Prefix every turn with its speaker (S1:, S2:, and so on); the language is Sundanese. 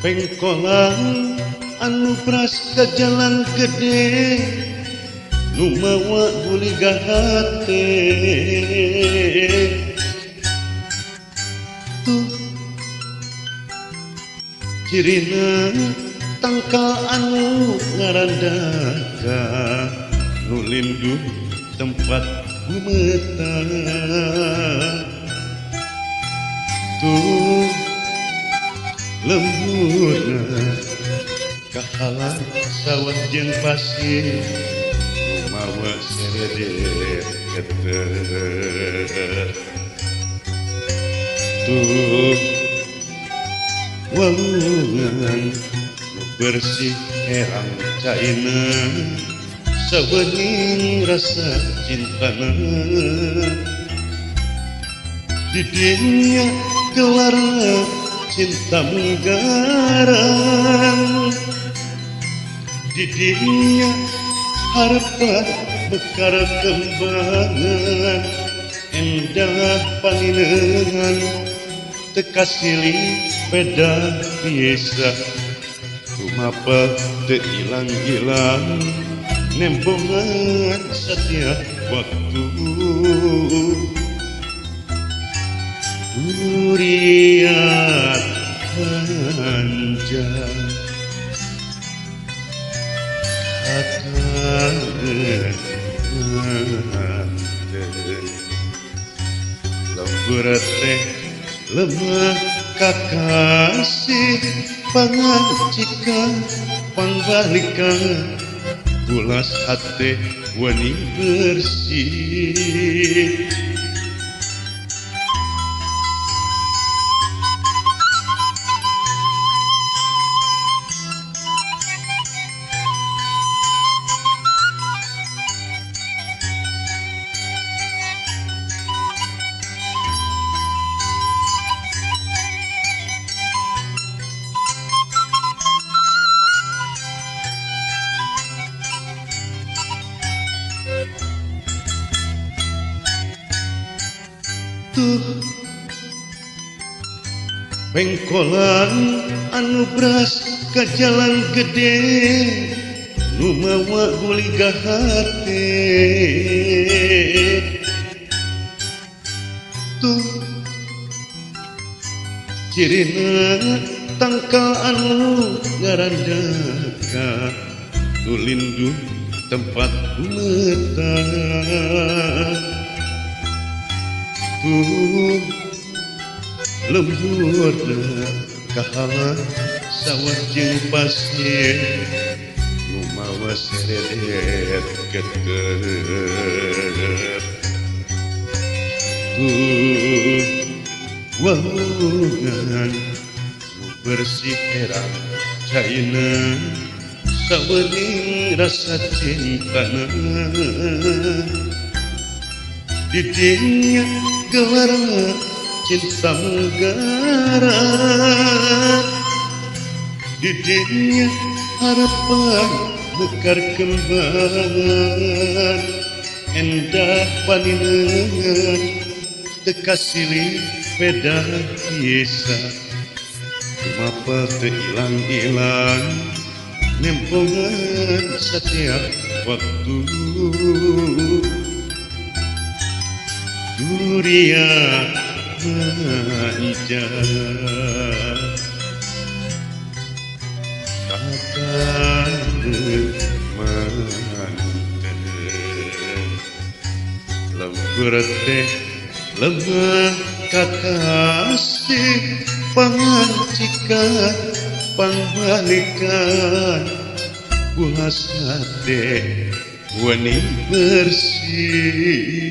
S1: pengkolan anu pras ke jalan gede nu mawa guliga hate tuh cirina tangkal anu ngarandaga nu linduh tempat gumetar tuh lembutna kahalang sawah jeung pasir mawa seredet keter tuh walungan nu bersih herang caina sawening rasa cintana di dinya gelarna cinta menggarang di dinya harapan bekar kembangan endah paninengan teka silih beda biasa kumapa teu ilang-ilang nembongan setiap waktu durian panjang hataeun manten lembur teh lemah kakasih pangacikan pangbalikan bulas hati wani bersih tuh pengkolan anu beras ke jalan gede nu mawa guliga hate tuh cirina tangkal anu ngarandaga nu linduh tempat gumetar tuh lembutna kahalang sawah jeung pasir nu mawa seredet keter tuh walungan nu bersih herang caina sawening rasa cintana di dinya gelarna cinta menggarang di dinya harapan mekar kembangan endah paninengan teka silih beda biasa kumapa teu ilang-ilang nempongan setiap waktu durian panjang hataeun manten lembur teh lemah kakasih pangacikan pangbalikan bulas hati wani bersih